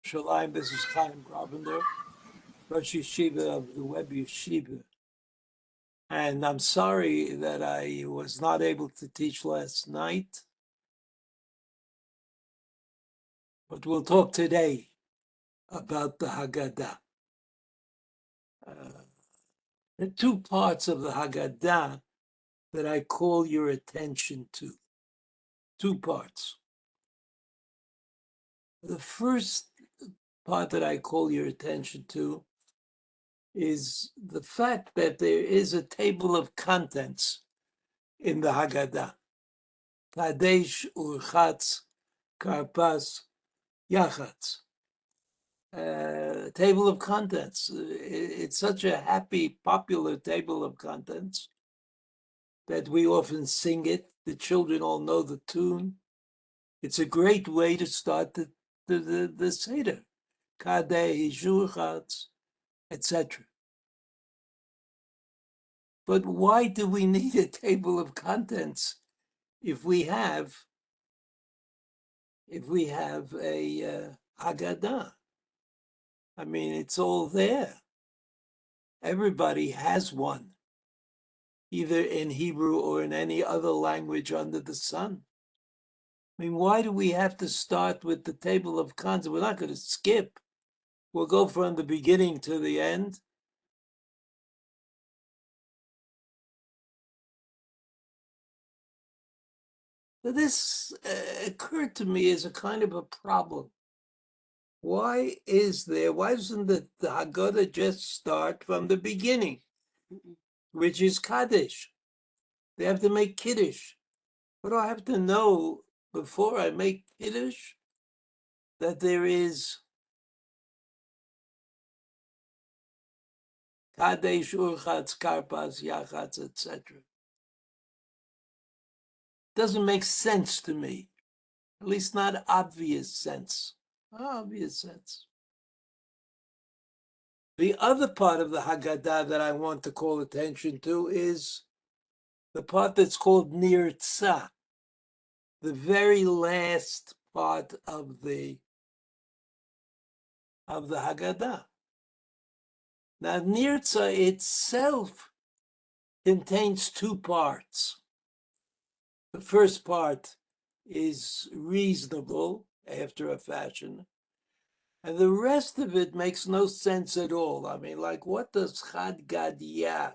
Shalom, this is Chaim Brovender, Rosh Yeshiva of the WebYeshiva. And I'm sorry that I was not able to teach last night, but we'll talk today about the Haggadah. The two parts of the Haggadah that I call your attention to. Two parts. The first part that I call your attention to is the fact that there is a table of contents in the Haggadah. Kadesh, Urchatz, Karpas, Yachatz. Table of contents. It's such a happy, popular table of contents that we often sing it. The children all know the tune. It's a great way to start the Seder. Kadesh, Urchatz, etc. But why do we need a table of contents if we have a Haggadah? I mean, it's all there. Everybody has one, either in Hebrew or in any other language under the sun. I mean, why do we have to start with the table of contents? We're not going to skip. We'll go from the beginning to the end. This occurred to me as a kind of a problem. Why doesn't the Haggadah just start from the beginning, which is Kaddish? They have to make Kiddush. What do I have to know before I make Kiddush? That there is Kadesh, Urchatz, Karpas, Yachatz, etc. Doesn't make sense to me, at least not obvious sense. Obvious sense. The other part of the Haggadah that I want to call attention to is the part that's called Nirtzah, the very last part of the Haggadah. Now, Nirtzah itself contains two parts. The first part is reasonable after a fashion, and the rest of it makes no sense at all. I mean, like, what does Chad Gadya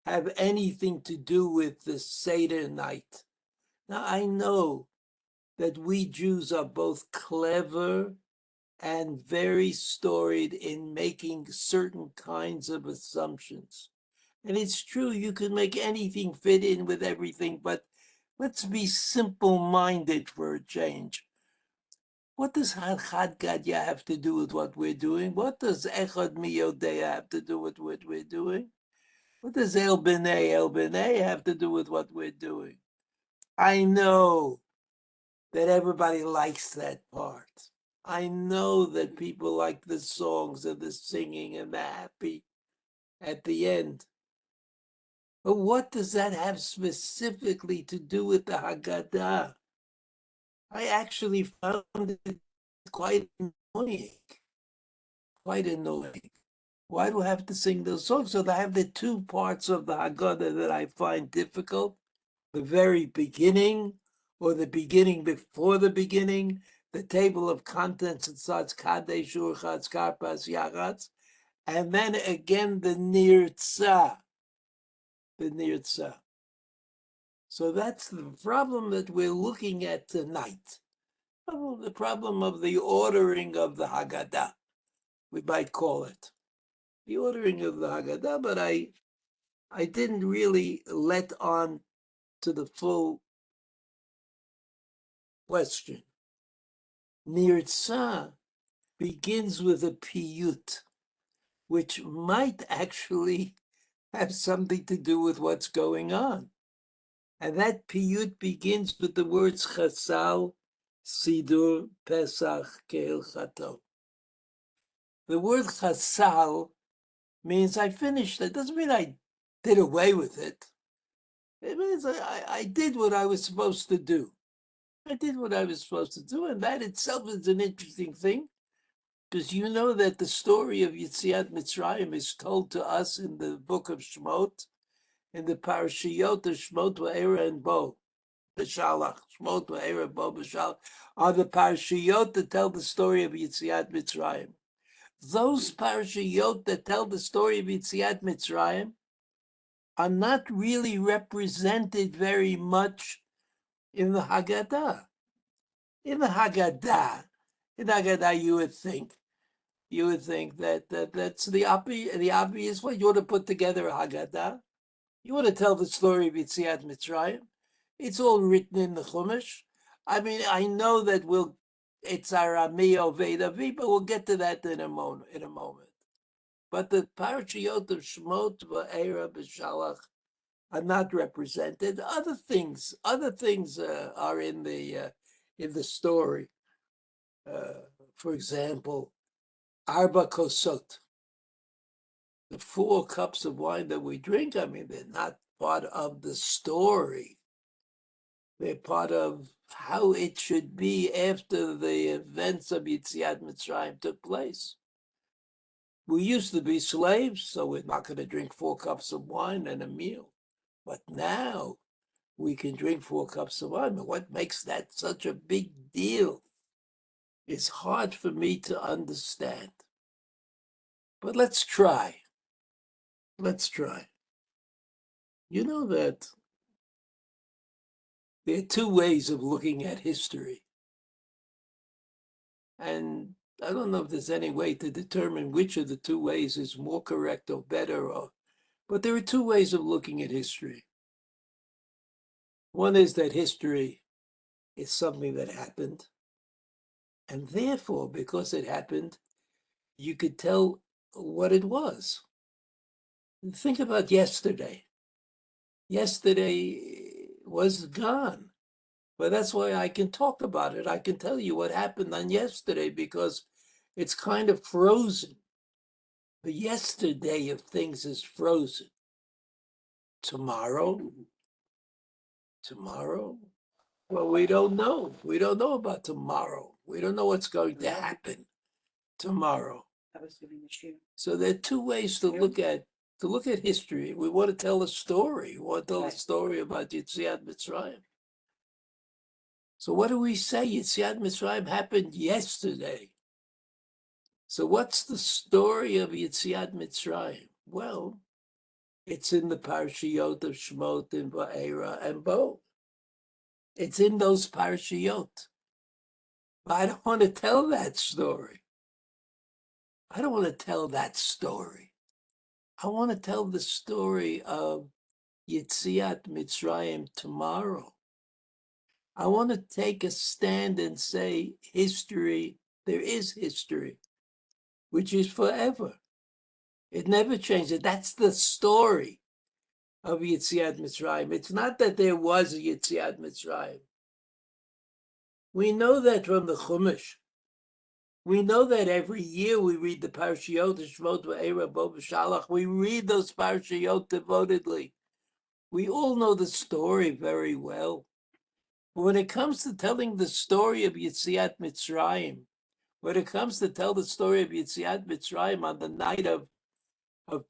have anything to do with the Seder night? Now, I know that we Jews are both clever and very storied in making certain kinds of assumptions. And it's true, you can make anything fit in with everything, but let's be simple-minded for a change. What does Chad Gadya have to do with what we're doing? What does Echad Miyodea have to do with what we're doing? What does El B'nai have to do with what we're doing? I know that everybody likes that part. I know that people like the songs and the singing and the happy at the end. But what does that have specifically to do with the Haggadah? I actually found it quite annoying. Quite annoying. Why do I have to sing those songs? So I have the two parts of the Haggadah that I find difficult. The very beginning, or the beginning before the beginning, the table of contents that starts Kadesh, Urchatz, Karpas, Yachatz, and then again the Nirtzah. The Nirtzah. So that's the problem that we're looking at tonight. The problem of the ordering of the Haggadah, we might call it. The ordering of the Haggadah, but I didn't really let on to the full question. Nirtzah begins with a piyut, which might actually have something to do with what's going on. And that piyut begins with the words chasal, sidur, pesach, ke'ilchato. The word chasal means I finished it. Doesn't mean I did away with it. It means I did what I was supposed to do. I did what I was supposed to do, and that itself is an interesting thing, because you know that the story of Yetziat Mitzrayim is told to us in the book of Shemot, in the parashiyot of Shemot, Va'era, and Bo, B'Shalach. Shemot, Va'era, Bo, B'Shalach are the parashiyot that tell the story of Yetziat Mitzrayim. Those parashiyot that tell the story of Yetziat Mitzrayim are not really represented very much in the Haggadah. In the Haggadah, you would think that's the obvious way. You want to put together a Haggadah. You want to tell the story of Yetziat Mitzrayim. It's all written in the Chumash. I mean, I know that it's Arami Ovedavi, but we'll get to that in a moment. But the parashiyot of Shemot, Va'era, B'Shalach are not represented. Other things are in the story. For example, Arba Kosot, the 4 cups of wine that we drink. I mean, they're not part of the story. They're part of how it should be after the events of Yetziat Mitzrayim took place. We used to be slaves, so we're not going to drink 4 cups of wine and a meal. But now we can drink 4 cups of wine. But what makes that such a big deal? It's hard for me to understand. But let's try. You know that there are 2 ways of looking at history. And I don't know if there's any way to determine which of the 2 ways is more correct or better, but there are 2 ways of looking at history. One is that history is something that happened, and therefore, because it happened, you could tell what it was. Think about yesterday. Yesterday was gone. But that's why I can talk about it. I can tell you what happened on yesterday because it's kind of frozen. The yesterday of things is frozen. Tomorrow? Well, we don't know. We don't know about tomorrow. We don't know what's going to happen tomorrow. So there are 2 ways to look at history. We want to tell a story. We want to tell a story about Yetziat Mitzrayim. So what do we say? Yetziat Mitzrayim happened yesterday. So what's the story of Yetziat Mitzrayim? Well, it's in the parashiyot of Shemot and Va'era and Bo. It's in those parashiyot. But I don't want to tell that story. I want to tell the story of Yetziat Mitzrayim tomorrow. I want to take a stand and say history, there is history, which is forever. It never changes. That's the story of Yetziat Mitzrayim. It's not that there was a Yetziat Mitzrayim. We know that from the Chumash. We know that every year we read the parashiyot, the Shemot, Va'era, Bo, B'Shalach. We read those parashiyot devotedly. We all know the story very well. But when it comes to telling the story of Yetziat Mitzrayim, when it comes to tell the story of Yetziat Mitzrayim on the night of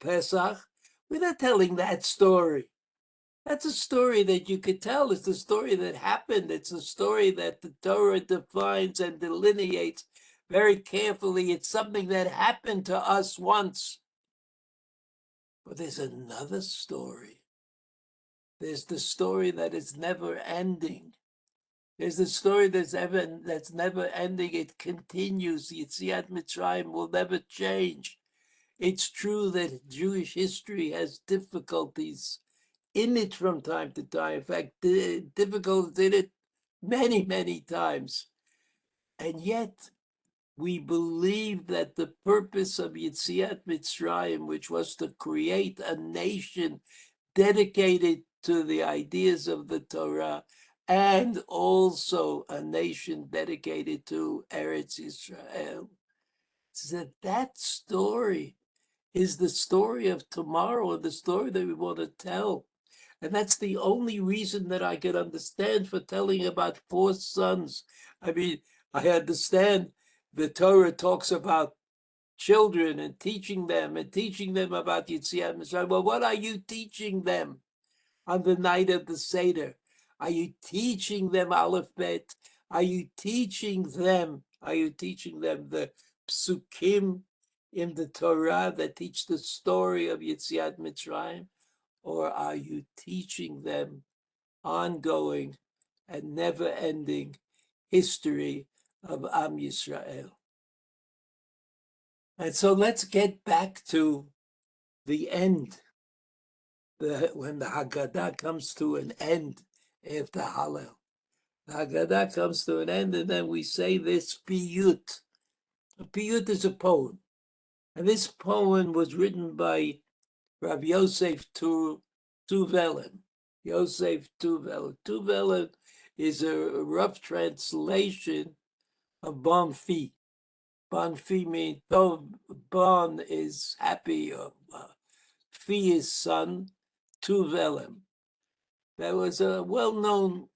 Pesach, we're not telling that story. That's a story that you could tell. It's a story that happened. It's a story that the Torah defines and delineates very carefully. It's something that happened to us once. But there's another story. There's the story that is never ending. There's the story that's never ending. It continues. Yetziat Mitzrayim will never change. It's true that Jewish history has difficulties in it from time to time. In fact, difficulties in it many, many times. And yet, we believe that the purpose of Yetziat Mitzrayim, which was to create a nation dedicated to the ideas of the Torah, and also a nation dedicated to Eretz Yisrael, that story is the story of tomorrow and the story that we want to tell. And that's the only reason that I could understand for telling about 4 sons. I mean, I understand the Torah talks about children and teaching them about Yetziat Mitzrayim. Well, what are you teaching them on the night of the Seder? Are you teaching them Aleph Bet? Are you teaching them the psukim in the Torah that teach the story of Yetziat Mitzrayim? Or are you teaching them ongoing and never-ending history of Am Yisrael? And so let's get back to the end, when the Haggadah comes to an end after Hallel. The Haggadah comes to an end, and then we say this piyut. A piyut is a poem. And this poem was written by Rabbi Yosef Tuvelen. Yosef Tuvelen. Tuvelen is a rough translation of Bon Fi. Bon Fi means, Bon is happy, or Fi is son, Tuvelen. There was a well-known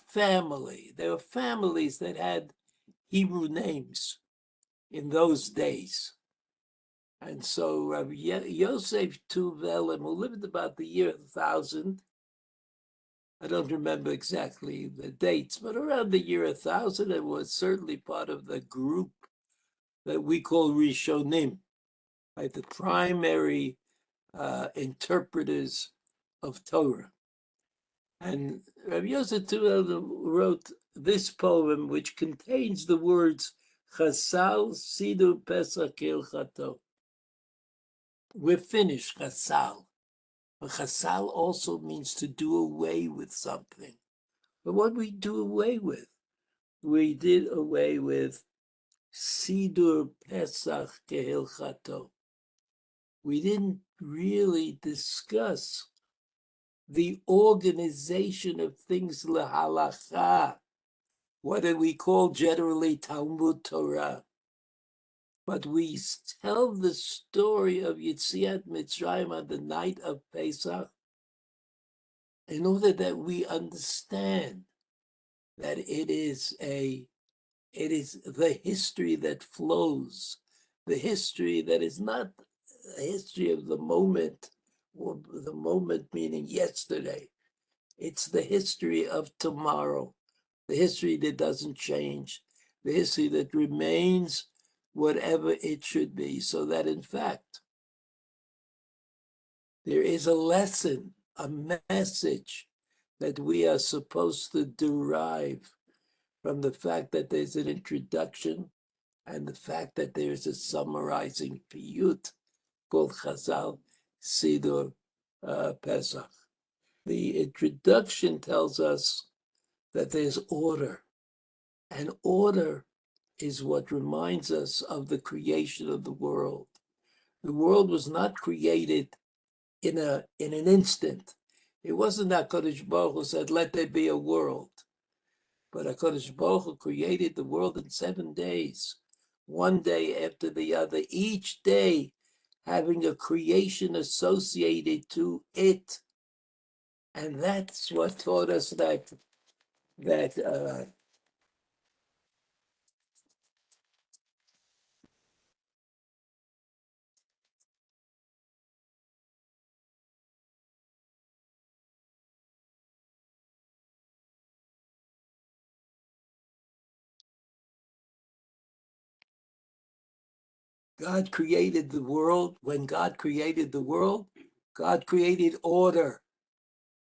family. There were families that had Hebrew names in those days. And so Rabbi Yosef Tuvelen, who lived about the year 1000, I don't remember exactly the dates, but around the year 1000, it was certainly part of the group that we call Rishonim, right? The primary interpreters of Torah. And Rabbi Yosef Tuvelen wrote this poem, which contains the words Chasal Sidur Pesach Hilchato. We're finished, Chasal. But Chasal also means to do away with something. But what we do away with? We did away with Sidur Pesach Kehilchato. We didn't really discuss the organization of things lahalacha, what do we call generally Talmud Torah. But we tell the story of Yetziat Mitzrayim on the night of Pesach in order that we understand that it is the history that flows, the history that is not a history of the moment, or the moment meaning yesterday. It's the history of tomorrow, the history that doesn't change, the history that remains whatever it should be, so that in fact, there is a lesson, a message that we are supposed to derive from the fact that there's an introduction and the fact that there's a summarizing piyut called Chazal Sidur Pesach. The introduction tells us that there's order, and order is what reminds us of the creation of the world. The world was not created in an instant. It wasn't that HaKadosh Baruch Hu said, let there be a world. But HaKadosh Baruch Hu created the world in 7 days, one day after the other, each day having a creation associated to it. And that's what taught us that God created the world. When God created the world, God created order.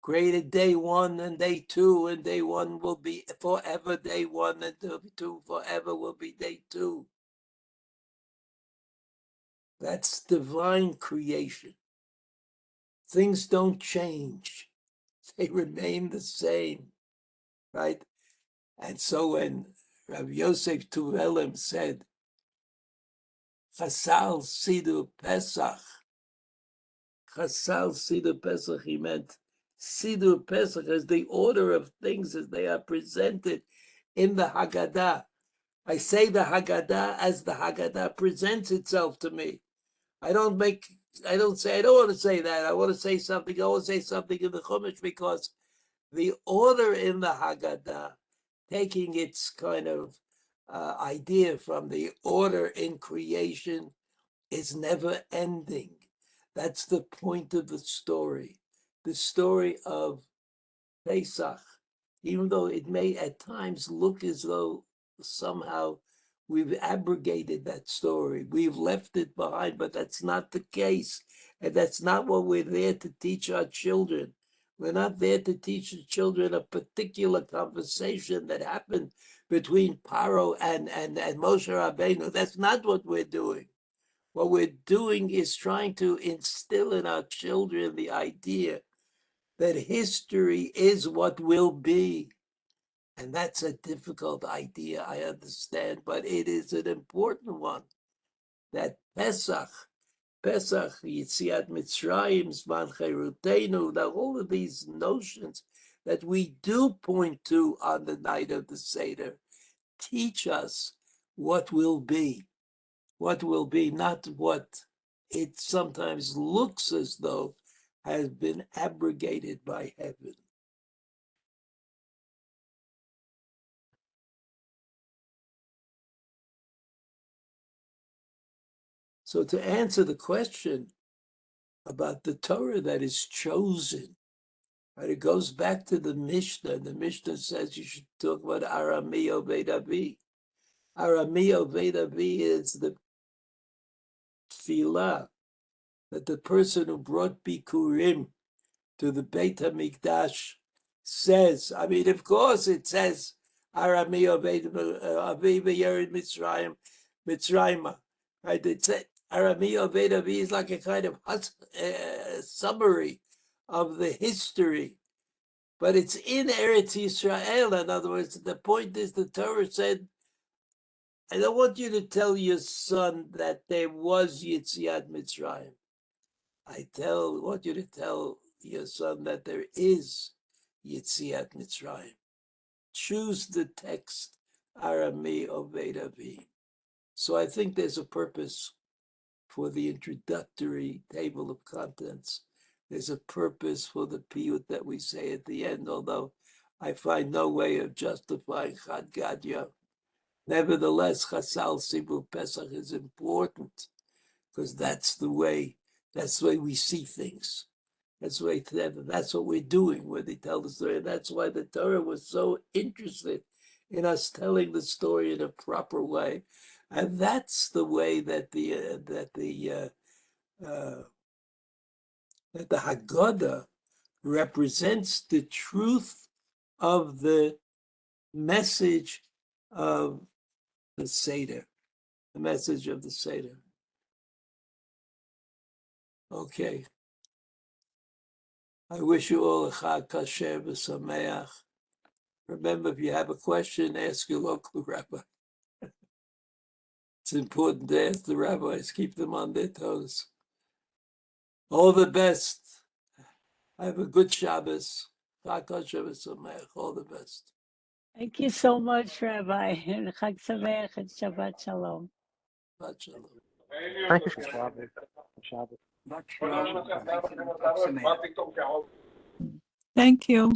Created day 1 and day 2, and day 1 will be forever day 1, and day 2 forever will be day 2. That's divine creation. Things don't change. They remain the same, right? And so when Rabbi Yosef Tuvelen said, Chasal Sidur Pesach, Chasal Sidur Pesach, he meant Sidur Pesach as the order of things as they are presented in the Haggadah. I say the Haggadah as the Haggadah presents itself to me. I don't want to say that. I want to say something. I want to say something in the Chumash because the order in the Haggadah, taking its kind of idea from the order in creation, is never ending. That's the point of the story of Pesach, even though it may at times look as though somehow we've abrogated that story, we've left it behind, but that's not the case. And that's not what we're there to teach our children. We're not there to teach the children a particular conversation that happened between Paro and Moshe Rabbeinu. That's not what we're doing. What we're doing is trying to instill in our children the idea that history is what will be. And that's a difficult idea, I understand, but it is an important one. That Pesach, Yitziat Mitzrayim, Zman Cherutenu, that all of these notions that we do point to on the night of the Seder, teach us what will be, not what it sometimes looks as though has been abrogated by heaven. So to answer the question about the Torah that is chosen, right, it goes back to the Mishnah. The Mishnah says you should talk about Arami Oved Avi. Arami Oved Avi is the tefillah that the person who brought Bikurim to the Beit HaMikdash says. I mean, of course it says Arami Oved Avi V'Yered Mitzrayim, right? It says Arami Oved Avi is like a kind of summary of the history, but it's in Eretz Yisrael. In other words, the point is the Torah said, I don't want you to tell your son that there was Yitziat Mitzrayim. I want you to tell your son that there is Yitziat Mitzrayim. Choose the text, Arami Oved Avi. So I think there's a purpose for the introductory table of contents. There's a purpose for the piyut that we say at the end, although I find no way of justifying Chad Gadya. Nevertheless, Chasal Sibur Pesach is important because that's the way we see things. That's what we're doing when they tell the story. And that's why the Torah was so interested in us telling the story in a proper way. And that's the way that the Haggadah represents the truth of the message of the Seder. The message of the Seder. Okay. I wish you all a Chag Kasher v'Sameach. Remember, if you have a question, ask your local rabbi. It's important to ask the rabbis, keep them on their toes. All the best. Have a good Shabbos. Chag Kasher v'Sameach. All the best. Thank you so much, Rabbi. And Chag Sameach and Shabbat Shalom. Shabbat Shalom. Thank you, Shabbat. Thank you.